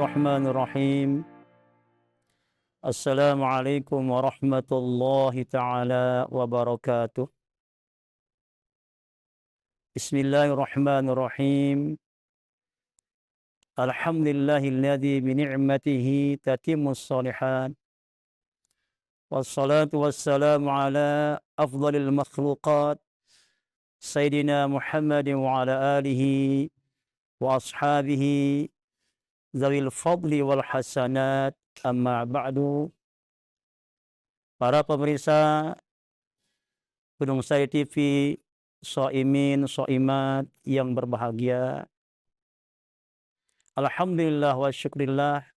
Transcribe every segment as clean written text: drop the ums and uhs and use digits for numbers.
Bismillahirrahmanirrahim. Assalamualaikum warahmatullahi ta'ala wabarakatuh. Bismillahirrahmanirrahim. Alhamdulillahilladzi bini'matihi tatimmus shalihat. Wassalatu wassalamu ala afdhalil makhluqat Sayyidina Muhammadin wa ala alihi wa ashabihi zawil fadli wal hasanat, amma ba'du. Para pemirsa Gunung Sari TV, shaimin, shaimat yang berbahagia, alhamdulillah wa syukrillah,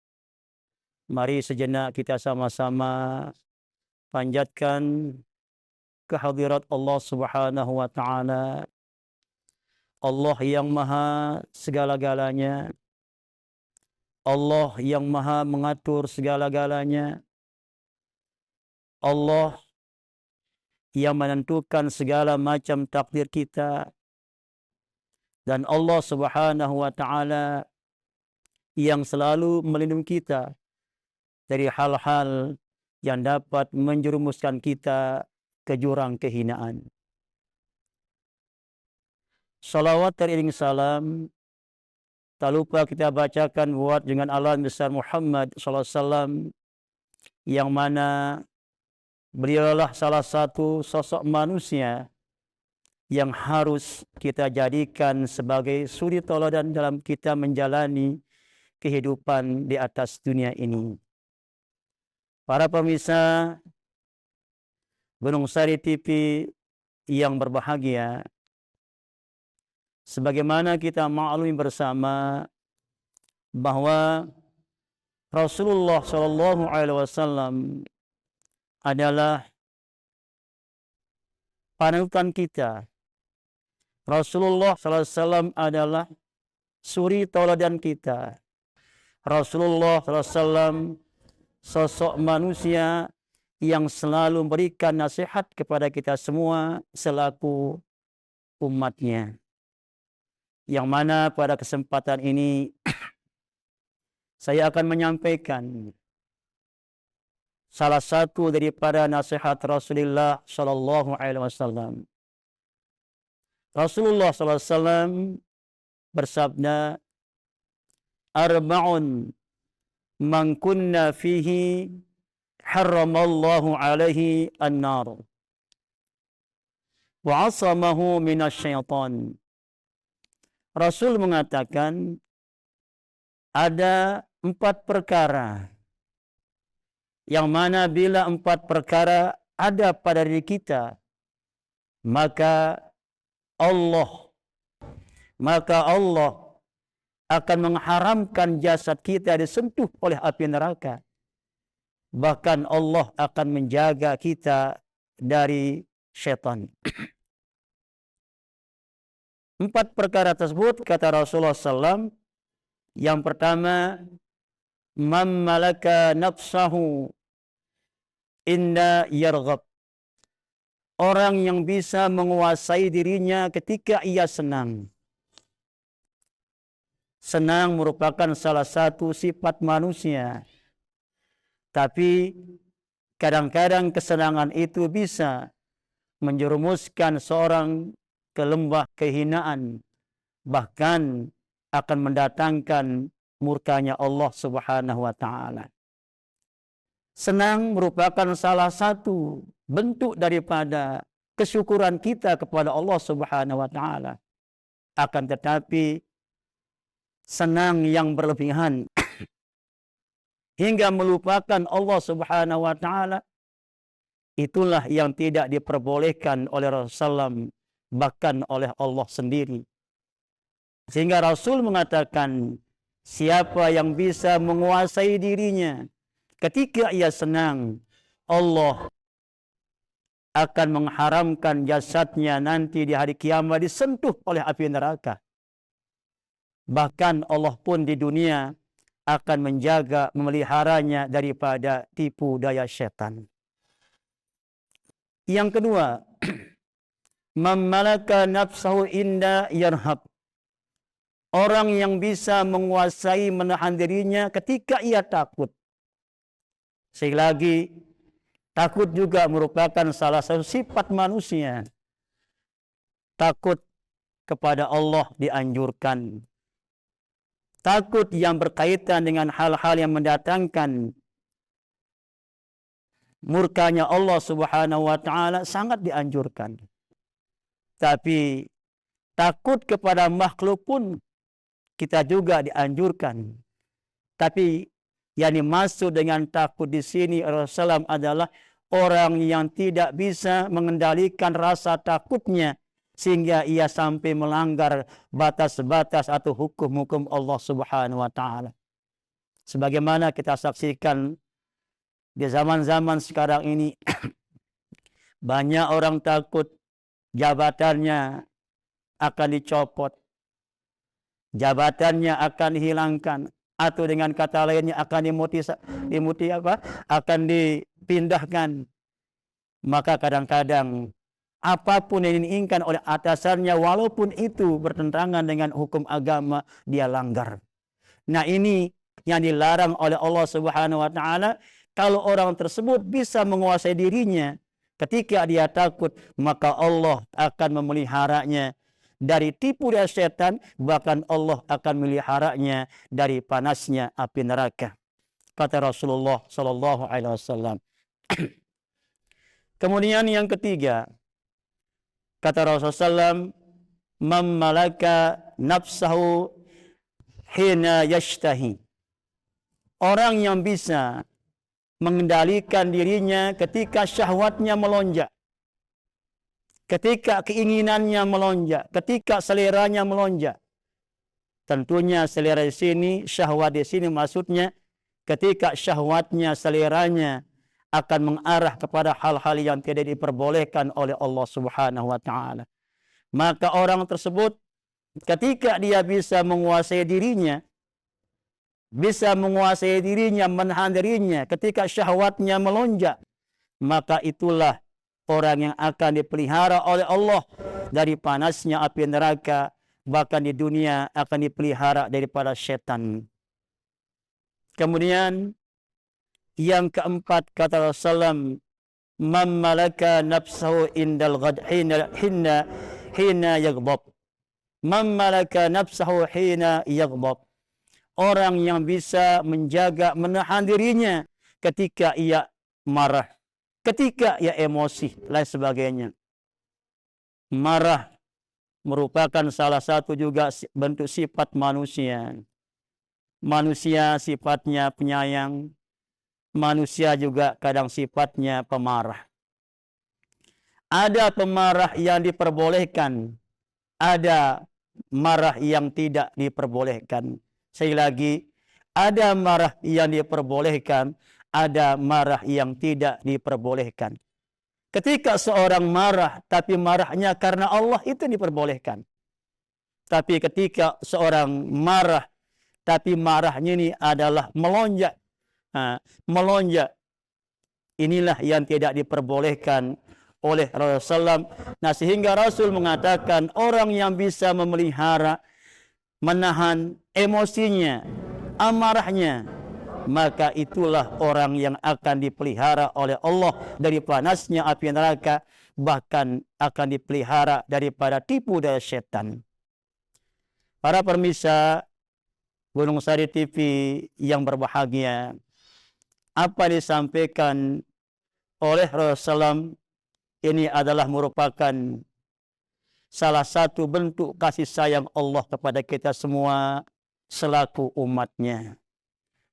mari sejenak kita sama-sama panjatkan kehadirat Allah Subhanahu wa ta'ala, Allah yang maha segala-galanya, Allah yang maha mengatur segala-galanya, Allah yang menentukan segala macam takdir kita, dan Allah Subhanahu wa ta'ala yang selalu melindungi kita dari hal-hal yang dapat menjerumuskan kita ke jurang kehinaan. Salawat teriring salam tak lupa kita bacakan buat dengan alam besar Muhammad SAW, yang mana beliaulah salah satu sosok manusia yang harus kita jadikan sebagai suri tauladan dalam kita menjalani kehidupan di atas dunia ini. Para pemirsa Gunung Sari TV yang berbahagia, sebagaimana kita maklumi bersama bahwa Rasulullah SAW adalah panutan kita. Rasulullah SAW adalah suri tauladan kita. Rasulullah SAW sosok manusia yang selalu memberikan nasihat kepada kita semua selaku umatnya. Yang mana pada kesempatan ini saya akan menyampaikan salah satu daripada nasihat Rasulullah sallallahu alaihi wasallam. Rasulullah sallallahu alaihi wasallam bersabda, "Arba'un man kunna fihi harramallahu alaihi an-nar wa 'asamahu minasyaitan." Rasul mengatakan ada 4 perkara yang mana bila 4 perkara ada pada diri kita, maka Allah akan mengharamkan jasad kita disentuh oleh api neraka. Bahkan Allah akan menjaga kita dari syaitan. 4 perkara tersebut kata Rasulullah SAW, yang pertama, man malaka nafsahu inna yarghab. Orang yang bisa menguasai dirinya ketika ia senang. Senang merupakan salah satu sifat manusia. Tapi kadang-kadang kesenangan itu bisa menjerumuskan seorang ke lembah kehinaan, bahkan akan mendatangkan murkanya Allah Subhanahu wa ta'ala. Senang merupakan salah satu bentuk daripada kesyukuran kita kepada Allah Subhanahu wa ta'ala. Akan tetapi senang yang berlebihan hingga melupakan Allah Subhanahu wa ta'ala, itulah yang tidak diperbolehkan oleh Rasulullah, bahkan oleh Allah sendiri. Sehingga Rasul mengatakan, siapa yang bisa menguasai dirinya ketika ia senang, Allah akan mengharamkan jasadnya nanti di hari kiamat disentuh oleh api neraka. Bahkan Allah pun di dunia akan menjaga, memeliharanya daripada tipu daya syaitan. Yang kedua, man malaka nafsahu inda yarhab. Orang yang bisa menguasai menahan dirinya ketika ia takut. Sekali lagi, takut juga merupakan salah satu sifat manusia. Takut kepada Allah dianjurkan. Takut yang berkaitan dengan hal-hal yang mendatangkan murkanya Allah Subhanahu wa taala sangat dianjurkan. Tapi takut kepada makhluk pun kita juga dianjurkan. Tapi yang dimaksud dengan takut di sini Rasulullah adalah orang yang tidak bisa mengendalikan rasa takutnya sehingga ia sampai melanggar batas-batas atau hukum-hukum Allah Subhanahu wa taala. Sebagaimana kita saksikan di zaman-zaman sekarang ini banyak orang takut jabatannya akan dicopot, jabatannya akan dihilangkan, atau dengan kata lainnya akan akan dipindahkan. Maka kadang-kadang apapun yang diinginkan oleh atasannya, walaupun itu bertentangan dengan hukum agama, dia langgar. Nah, ini yang dilarang oleh Allah Subhanahu wa taala. Kalau orang tersebut bisa menguasai dirinya ketika dia takut, maka Allah akan memeliharanya dari tipu daya setan, bahkan Allah akan memeliharanya dari panasnya api neraka. Kata Rasulullah sallallahu alaihi wasallam. Kemudian yang ketiga, kata Rasulullah SAW, "Man malaka nafsahu hina yashtahi." Orang yang bisa mengendalikan dirinya ketika syahwatnya melonjak, ketika keinginannya melonjak, ketika seleranya melonjak. Tentunya selera di sini, syahwat di sini maksudnya ketika syahwatnya, seleranya akan mengarah kepada hal-hal yang tidak diperbolehkan oleh Allah Subhanahu wa taala. Maka orang tersebut ketika dia bisa menguasai dirinya, menahan dirinya ketika syahwatnya melonjak, maka itulah orang yang akan dipelihara oleh Allah dari panasnya api neraka, bahkan di dunia akan dipelihara daripada setan. Kemudian yang keempat, kata Rasulullah, "Man malaka nafsahu indal ghad hina yaghdab." Man malaka nafsahu hina yaghdab. Orang yang bisa menjaga, menahan dirinya ketika ia marah, ketika ia emosi, lain sebagainya. Marah merupakan salah satu juga bentuk sifat manusia. Manusia sifatnya penyayang, manusia juga kadang sifatnya pemarah. Ada pemarah yang diperbolehkan, ada marah yang tidak diperbolehkan. Sekali lagi, ada marah yang diperbolehkan, ada marah yang tidak diperbolehkan. Ketika seorang marah, tapi marahnya karena Allah, itu diperbolehkan. Tapi ketika seorang marah, tapi marahnya ini adalah melonjak, melonjak, inilah yang tidak diperbolehkan oleh Rasulullah. Nah, sehingga Rasul mengatakan orang yang bisa memelihara, menahan emosinya, amarahnya, maka itulah orang yang akan dipelihara oleh Allah dari panasnya api neraka, bahkan akan dipelihara daripada tipu daya setan. Para pemirsa Gunung Sari TV yang berbahagia, apa disampaikan oleh Rasulullah ini adalah merupakan salah satu bentuk kasih sayang Allah kepada kita semua selaku umatnya.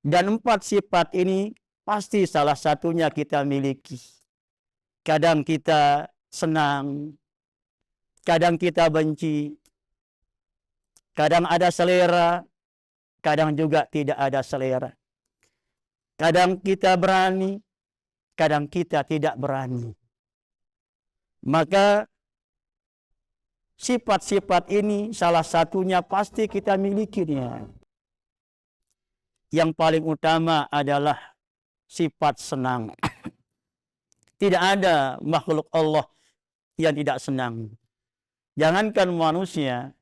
Dan 4 sifat ini pasti salah satunya kita miliki. Kadang kita senang, kadang kita benci, kadang ada selera, kadang juga tidak ada selera. Kadang kita berani, kadang kita tidak berani. Maka sifat-sifat ini salah satunya pasti kita milikinya. Yang paling utama adalah sifat senang. Tidak ada makhluk Allah yang tidak senang. Jangankan manusia,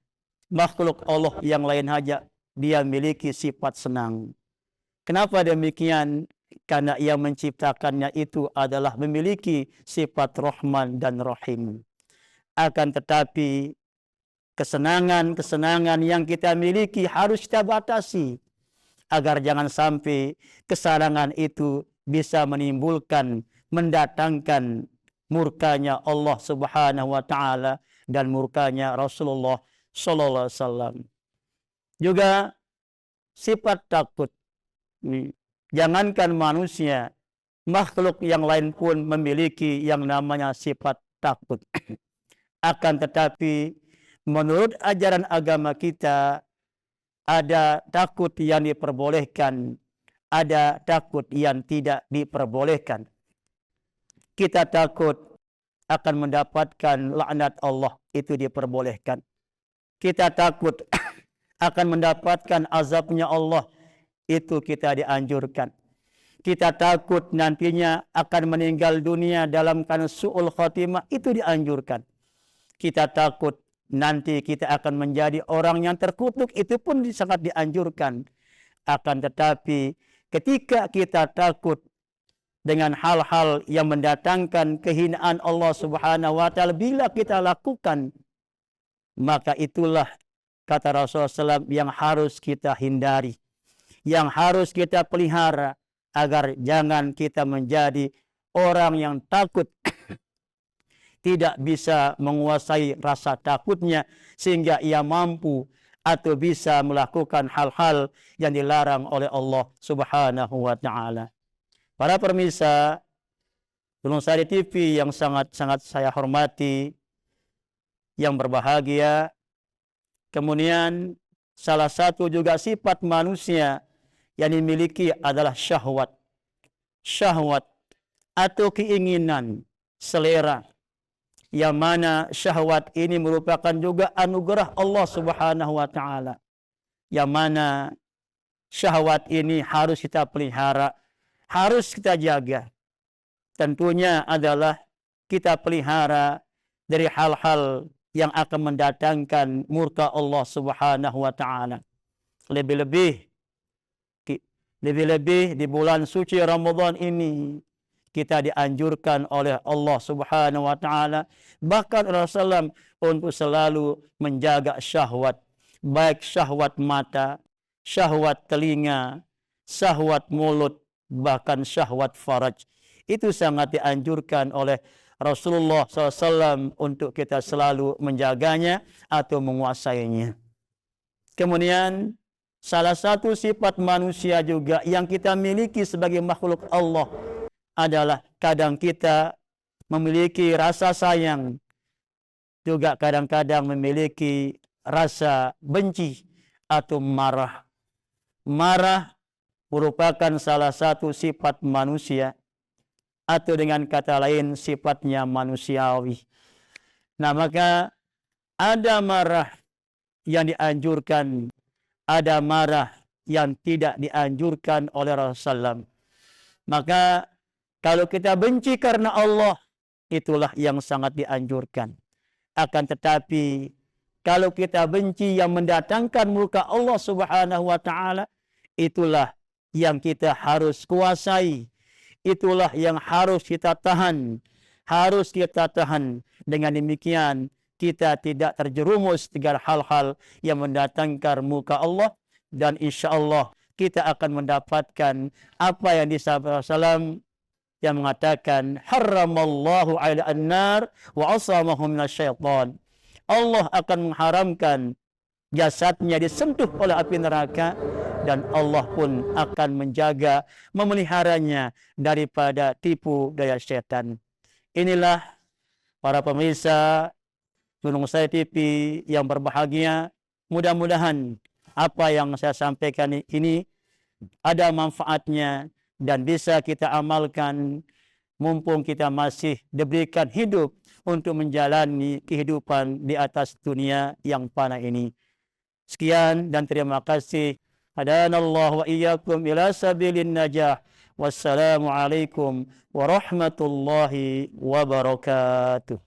makhluk Allah yang lain saja dia miliki sifat senang. Kenapa demikian? Karena yang menciptakannya itu adalah memiliki sifat Rahman dan Rahim. Akan tetapi kesenangan-kesenangan yang kita miliki harus kita batasi agar jangan sampai kesenangan itu bisa menimbulkan, mendatangkan murkanya Allah Subhanahu wa taala dan murkanya Rasulullah sallallahu alaihi wasallam. Juga sifat takut. Jangankan manusia, makhluk yang lain pun memiliki yang namanya sifat takut. Akan tetapi menurut ajaran agama kita ada takut yang diperbolehkan, ada takut yang tidak diperbolehkan. Kita takut akan mendapatkan laknat Allah, itu diperbolehkan. Kita takut akan mendapatkan azabnya Allah, itu kita dianjurkan. Kita takut nantinya akan meninggal dunia dalam keadaan su'ul khatimah, itu dianjurkan. Kita takut nanti kita akan menjadi orang yang terkutuk, itu pun sangat dianjurkan. Akan tetapi ketika kita takut dengan hal-hal yang mendatangkan kehinaan Allah Subhanahu wa taala, bila kita lakukan, maka itulah kata Rasulullah SAW yang harus kita hindari, yang harus kita pelihara, agar jangan kita menjadi orang yang takut tidak bisa menguasai rasa takutnya sehingga ia mampu atau bisa melakukan hal-hal yang dilarang oleh Allah Subhanahu wa taala. Para pemirsa Gunung Sari TV yang sangat-sangat saya hormati, yang berbahagia, kemudian salah satu juga sifat manusia yang dimiliki adalah syahwat. Syahwat atau keinginan, selera. Yang mana syahwat ini merupakan juga anugerah Allah Subhanahu wa taala. Yang mana syahwat ini harus kita pelihara, harus kita jaga. Tentunya adalah kita pelihara dari hal-hal yang akan mendatangkan murka Allah Subhanahu wa taala. Lebih-lebih di bulan suci Ramadan ini kita dianjurkan oleh Allah Subhanahu wa taala, bahkan Rasulullah untuk selalu menjaga syahwat, baik syahwat mata, syahwat telinga, syahwat mulut, bahkan syahwat faraj. Itu sangat dianjurkan oleh Rasulullah SAW untuk kita selalu menjaganya atau menguasainya. Kemudian salah satu sifat manusia juga yang kita miliki sebagai makhluk Allah adalah kadang kita memiliki rasa sayang, juga kadang-kadang memiliki rasa benci atau marah. Marah merupakan salah satu sifat manusia, atau dengan kata lain sifatnya manusiawi. Nah, maka ada marah yang dianjurkan, ada marah yang tidak dianjurkan oleh Rasulullah. Maka kalau kita benci karena Allah, itulah yang sangat dianjurkan. Akan tetapi kalau kita benci yang mendatangkan murka Allah Subhanahu wa taala, itulah yang kita harus kuasai. Itulah yang harus kita tahan. Harus kita tahan. Dengan demikian kita tidak terjerumus dengan hal-hal yang mendatangkan muka Allah, dan insya Allah kita akan mendapatkan apa yang disabda Rasulullah yang mengatakan haramallahu 'ala an-nar wa asamahu minasyaitan. Allah akan mengharamkan jasadnya disentuh oleh api neraka, dan Allah pun akan menjaga, memeliharanya daripada tipu daya setan. Inilah para pemirsa Gunung Sari TV yang berbahagia. Mudah-mudahan apa yang saya sampaikan ini ada manfaatnya dan bisa kita amalkan mumpung kita masih diberikan hidup untuk menjalani kehidupan di atas dunia yang fana ini. Sekian dan terima kasih. Hadanallahu wa iyyakum ila sabilin najah. Wassalamualaikum warahmatullahi wabarakatuh.